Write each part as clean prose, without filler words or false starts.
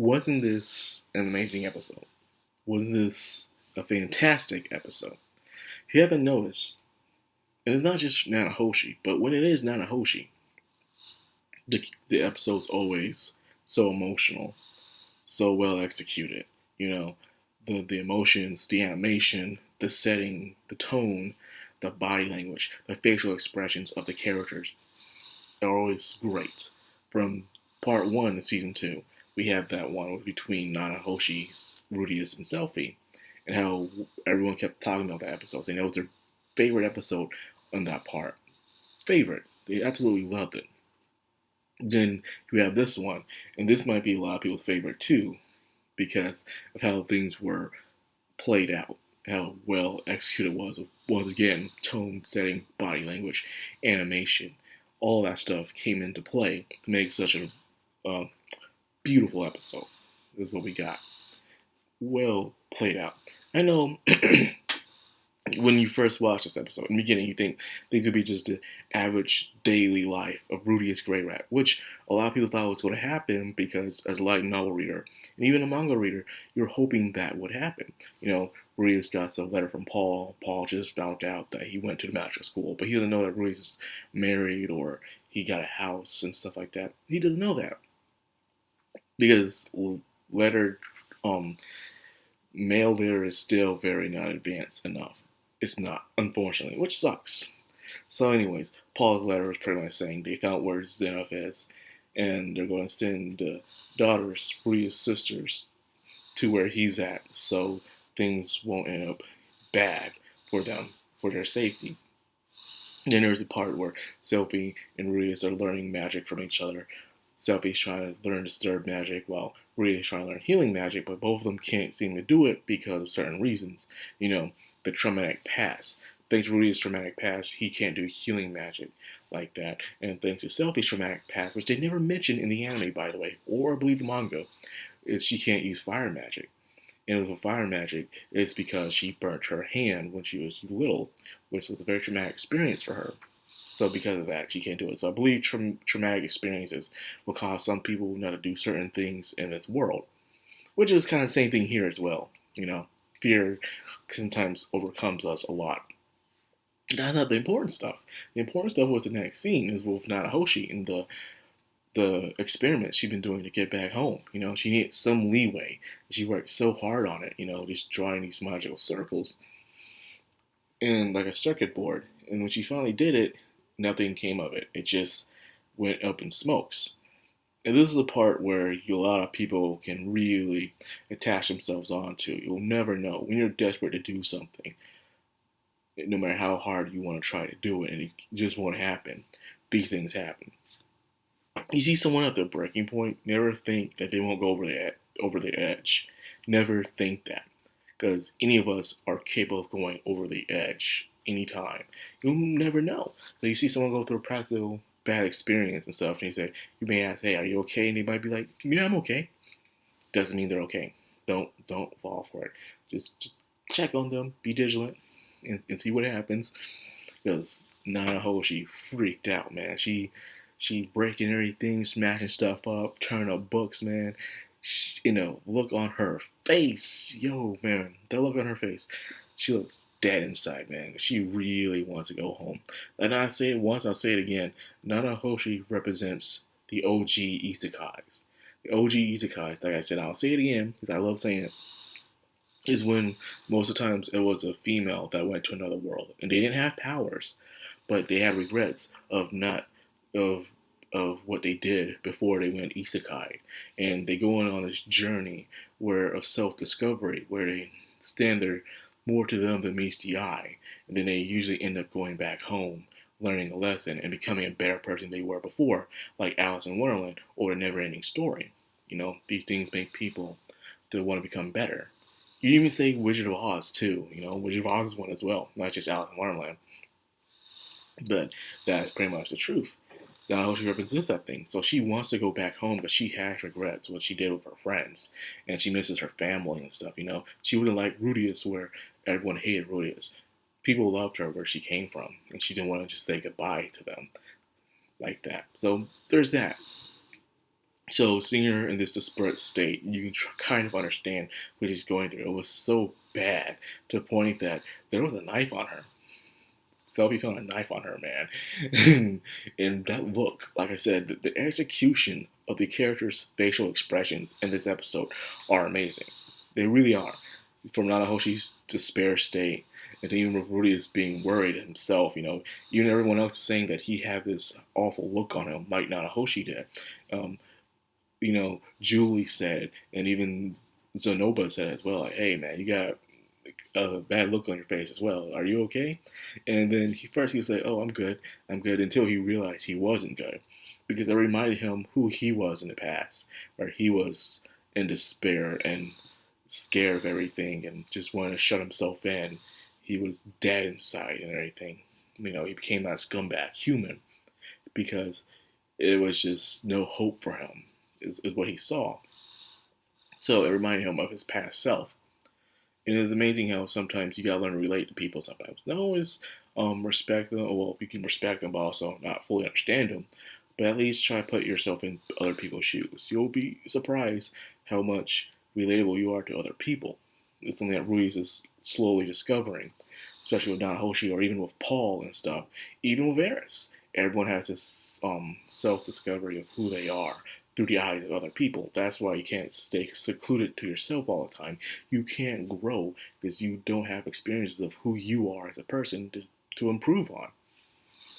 Wasn't this an amazing episode? Was this a fantastic episode? If you haven't noticed, and it's not just Nanahoshi, but when it is Nanahoshi, the episode's always so emotional, so well executed. You know, the emotions, the animation, the setting, the tone, the body language, the facial expressions of the characters are always great. From part one of season two, we have that one between Nanahoshi, Rudius, and Selfie, and how everyone kept talking about that episode, saying that was their favorite episode on that part. Favorite. They absolutely loved it. Then you have this one, and this might be a lot of people's favorite too, because of how things were played out, how well executed it was. Once again, tone, setting, body language, animation, all that stuff came into play to make such a uh, beautiful episode. This is what we got. Well played out. I know when you first watch this episode, in the beginning, you think things would be just the average daily life of Rudius Grey Rat, which a lot of people thought was going to happen because, as a light novel reader and even a manga reader, you're hoping that would happen. Rudius got a letter from Paul. Paul just found out that he went to the magical school, but he doesn't know that Rudius is married or he got a house and stuff like that. He doesn't know that because letter, mail there is still very not advanced enough. It's not, unfortunately, which sucks. So, anyways, Paul's letter is pretty much saying they found where Zenith is, and they're going to send the daughters, Ria's sisters, to where he's at, so things won't end up bad for them, for their safety. And then there's a part where Selphie and Rias are learning magic from each other. Selphie's trying to learn Disturb magic while Ria's trying to learn healing magic, but both of them can't seem to do it because of certain reasons. The traumatic past. Thanks to Rudy's traumatic past, he can't do healing magic like that. And thanks to Selphie's traumatic past, which they never mention in the anime, by the way, or I believe the manga, is she can't use fire magic. And with fire magic, it's because she burnt her hand when she was little, which was a very traumatic experience for her. So because of that, she can't do it. So I believe traumatic experiences will cause some people not to do certain things in this world, which is kind of the same thing here as well. Fear sometimes overcomes us a lot. That's not the important stuff. The important stuff was the next scene is with Nanahoshi and the experiments she's been doing to get back home. She needed some leeway. She worked so hard on it, just drawing these magical circles and like a circuit board. And when she finally did it, nothing came of it. It just went up in smokes. And this is the part where a lot of people can really attach themselves onto. You'll never know when you're desperate to do something, no matter how hard you want to try to do it, and it just won't happen. These things happen. You see someone at their breaking point, never think that they won't go over the edge. Never think that, because any of us are capable of going over the edge anytime. You'll never know. So you see someone go through a practical bad experience and stuff, and you may ask, "Hey, are you okay?" And they might be like, "Yeah, I'm okay." Doesn't mean they're okay. Don't fall for it. Just check on them, be vigilant, and see what happens. Because Nanahoshi freaked out, man. She breaking everything, smashing stuff up, turning up books, man. Look on her face. Yo, man, that look on her face. She looks dead inside, man. She really wants to go home. And I say it once, I'll say it again. Nanahoshi represents the OG Isekais. The OG Isekais, like I said, I'll say it again, because I love saying it, is when most of the times it was a female that went to another world. And they didn't have powers, but they had regrets of not, of what they did before they went isekai. And they go on this journey of self-discovery, where they stand there more to them than meets the eye. And then they usually end up going back home, learning a lesson, and becoming a better person they were before, like Alice in Wonderland or a never-ending story. These things make people to want to become better. You even say Wizard of Oz, too. Wizard of Oz is one as well, not just Alice in Wonderland. But that's pretty much the truth. Now she represents that thing. So she wants to go back home, but she has regrets what she did with her friends. And she misses her family and stuff, She wouldn't like Rudius where everyone hated Rudius. People loved her where she came from. And she didn't want to just say goodbye to them like that. So there's that. So seeing her in this desperate state, you can kind of understand what she's going through. It was so bad to the point that there was a knife on her. Phelps found a knife on her, man. And that look, like I said, the execution of the characters' facial expressions in this episode are amazing. They really are. From Nanahoshi's despair state, and even with Rudy is being worried himself, even everyone else is saying that he had this awful look on him, like Nanahoshi did. Um, Julie said, and even Zanoba said as well, like, hey, man, you got a bad look on your face as well. Are you okay? And then he was like, oh, I'm good, until he realized he wasn't good. Because it reminded him who he was in the past, where he was in despair and scared of everything and just wanted to shut himself in. He was dead inside and everything. He became that scumbag human because it was just no hope for him, is what he saw. So it reminded him of his past self. And it's amazing how sometimes you gotta learn to relate to people sometimes. Not always respect them, well, you can respect them, but also not fully understand them. But at least try to put yourself in other people's shoes. You'll be surprised how much relatable you are to other people. It's something that Ruiz is slowly discovering, especially with Nanahoshi or even with Paul and stuff. Even with Eris. Everyone has this self-discovery of who they are through the eyes of other people. That's why you can't stay secluded to yourself all the time. You can't grow because you don't have experiences of who you are as a person to improve on.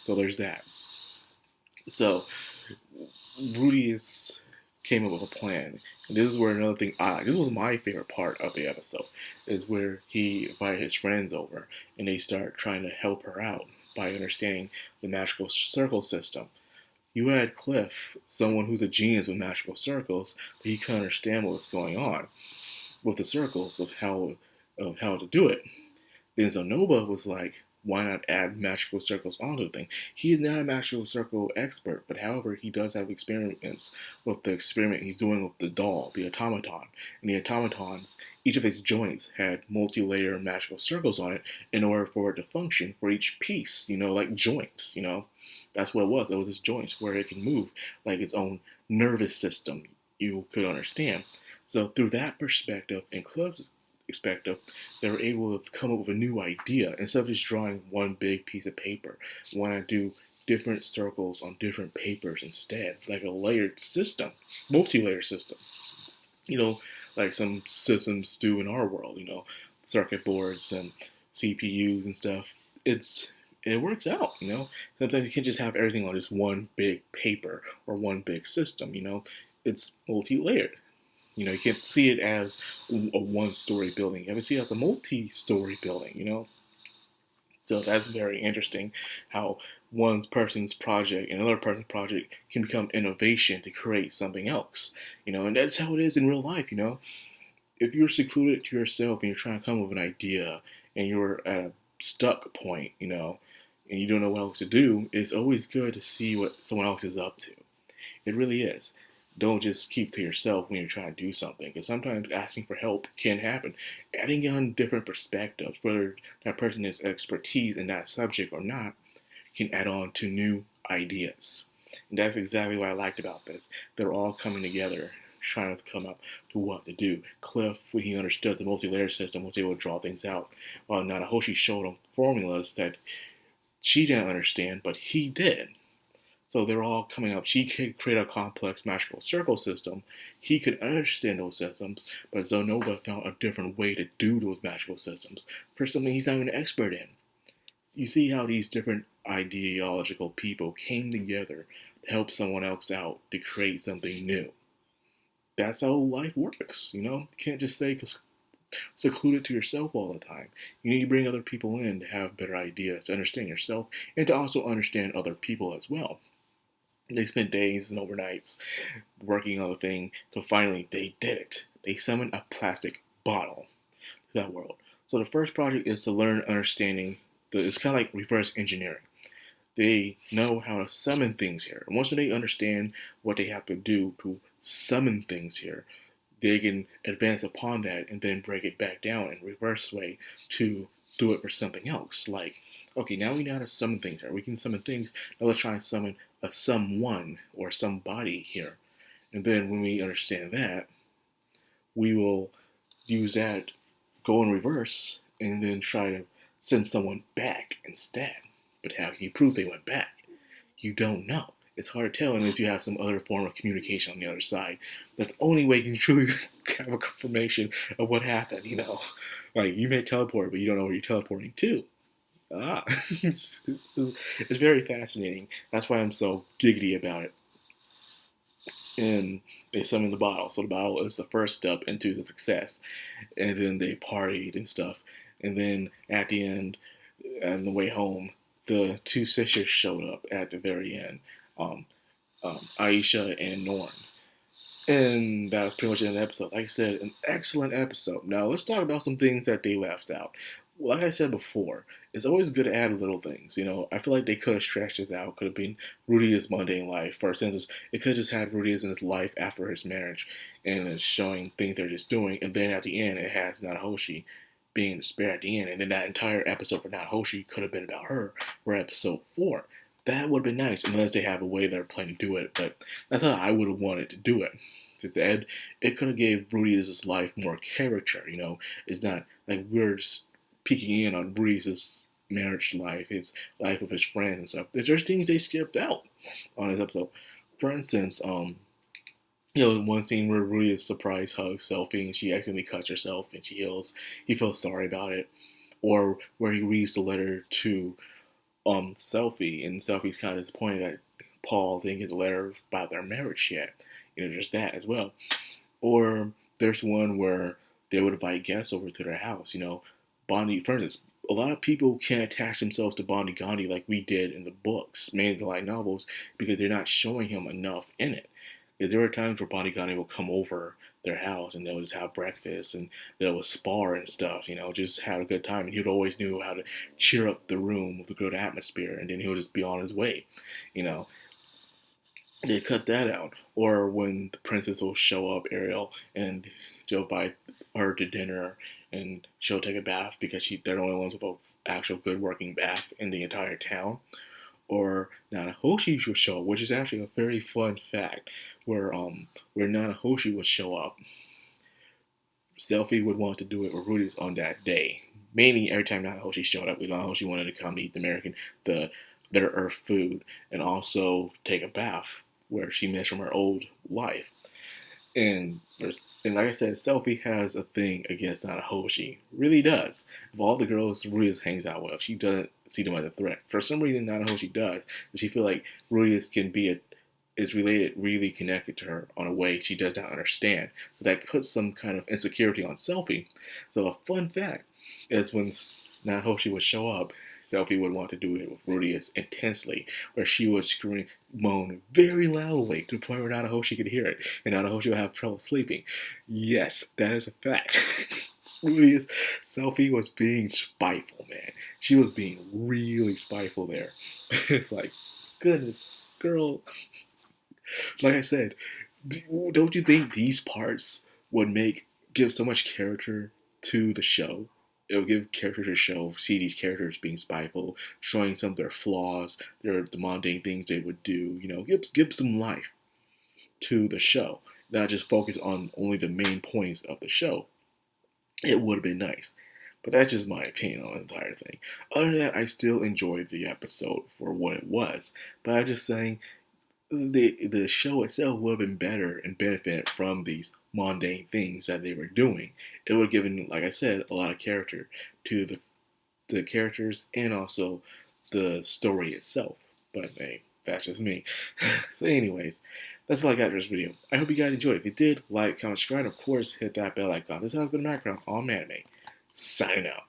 So there's that. So Rudy came up with a plan. And this is where another thing I like. This was my favorite part of the episode, is where he invited his friends over and they start trying to help her out by understanding the magical circle system. You had Cliff, someone who's a genius with magical circles, but he couldn't understand what's going on with the circles of how to do it. Then Zonoba was like, why not add magical circles onto the thing? He is not a magical circle expert, but however, he does have experiments with the experiment he's doing with the doll, the automaton. And the automatons, each of its joints had multi-layer magical circles on it in order for it to function for each piece, like joints, That's what it was. It was its joints where it can move like its own nervous system, you could understand. So through that perspective and Cliff's perspective, they were able to come up with a new idea instead of just drawing one big piece of paper. Want to do different circles on different papers instead, like a layered system, multi-layer system. Like some systems do in our world. Circuit boards and CPUs and stuff. It works out. Sometimes you can't just have everything on just one big paper or one big system. It's multi-layered. You can't see it as a one-story building. You have to see it as a multi-story building, So that's very interesting how one person's project and another person's project can become innovation to create something else, and that's how it is in real life, If you're secluded to yourself and you're trying to come up with an idea and you're at a stuck point, and you don't know what else to do, it's always good to see what someone else is up to. It really is. Don't just keep to yourself when you're trying to do something, because sometimes asking for help can happen. Adding on different perspectives, whether that person has expertise in that subject or not, can add on to new ideas. And that's exactly what I liked about this. They're all coming together, trying to come up to what to do. Cliff, when he understood the multi-layer system, was able to draw things out, while Nanahoshi showed him formulas that she didn't understand, but he did. So they're all coming up. She could create a complex magical circle system. He could understand those systems, but Zonoba found a different way to do those magical systems for something he's not even an expert in. You see how these different ideological people came together to help someone else out to create something new. That's how life works, You can't just stay secluded to yourself all the time. You need to bring other people in to have better ideas, to understand yourself, and to also understand other people as well. They spent days and overnights working on the thing till finally they did it. They summoned a plastic bottle to that world. So the first project is to learn understanding. It's kind of like reverse engineering. They know how to summon things here. And once they understand what they have to do to summon things here, they can advance upon that and then break it back down in reverse way to do it for something else. Like, okay, now we know how to summon things here. We can summon things. Now let's try and summon a someone or somebody here. And then when we understand that, we will use that, go in reverse, and then try to send someone back instead. But how can you prove they went back? You don't know. It's hard to tell unless you have some other form of communication on the other side. That's the only way you can truly have a confirmation of what happened, Like, you may teleport, but you don't know where you're teleporting to. It's very fascinating. That's why I'm so giggity about it. And they summon the bottle. So the bottle is the first step into the success. And then they partied and stuff. And then at the end, on the way home, the two sisters showed up at the very end, Aisha and Norm. And that was pretty much the end of the episode. Like I said, an excellent episode. Now, let's talk about some things that they left out. Like I said before, it's always good to add little things. I feel like they could have stretched this out. Could have been Rudy's mundane life. For instance, it could have just had Rudy's in his life after his marriage. And it's showing things they're just doing. And then at the end, it has Nanahoshi being in despair at the end. And then that entire episode for Nanahoshi could have been about her for episode 4. That would have been nice, unless they have a way they're planning to do it. But that's how I would have wanted to do it. Instead, it could have gave Rudy's life more character. It's not like we're just peeking in on Rudy's marriage life, his life with his friends and stuff. There's things they skipped out on this episode. For instance, one scene where Rudy surprise hugs Selfie and she accidentally cuts herself and she heals. He feels sorry about it. Or where he reads the letter to Selfie, and Selfie's kind of disappointed that Paul didn't get the letter about their marriage yet. Just that as well. Or there's one where they would invite guests over to their house. Bondi, for instance, a lot of people can't attach themselves to Bondi Gandhi like we did in the books, mainly the light novels, because they're not showing him enough in it. There were times where Bondi Gandhi will come over their house and they'll just have breakfast and they'll spar and stuff, just have a good time. And he'd always knew how to cheer up the room with a good atmosphere, and then he'll just be on his way, They cut that out. Or when the princess will show up, Ariel, and they'll invite her to dinner and she'll take a bath because they're the only ones with an actual good working bath in the entire town. Or Nanahoshi will show up, which is actually a very fun fact, where Nanahoshi would show up. Selfie would want to do it with Rudy's on that day. Mainly every time Nanahoshi showed up, Nanahoshi wanted to come eat the Better Earth food, and also take a bath where she missed from her old life. And like I said, Selfie has a thing against Nanahoshi. Really does. Of all the girls Rudius hangs out with, she doesn't see them as a threat. For some reason, Nanahoshi does. She feels like Rudius is related, really connected to her on a way she does not understand. So that puts some kind of insecurity on Selfie. So a fun fact is when Nanahoshi would show up, Selfie would want to do it with Rudius intensely, where she would moan very loudly to the point where Nanahoshi could hear it, and Nanahoshi would have trouble sleeping. Yes, that is a fact. Selfie was being spiteful, man. She was being really spiteful there. It's like, goodness, girl. Like I said, don't you think these parts would give so much character to the show? It will give character to the show, see these characters being spiteful, showing some of their flaws, the mundane things they would do, give some life to the show. Not just focus on only the main points of the show. It would have been nice. But that's just my opinion on the entire thing. Other than that, I still enjoyed the episode for what it was. But I'm just saying, the show itself would have been better and benefited from these mundane things that they were doing. It would have given, like I said, a lot of character to the characters and also the story itself. But hey, that's just me. So anyways, that's all I got for this video. I hope you guys enjoyed it. If you did, like, comment, subscribe, and of course, hit that bell icon. This has been Madcrownxox on Anime. Signing out.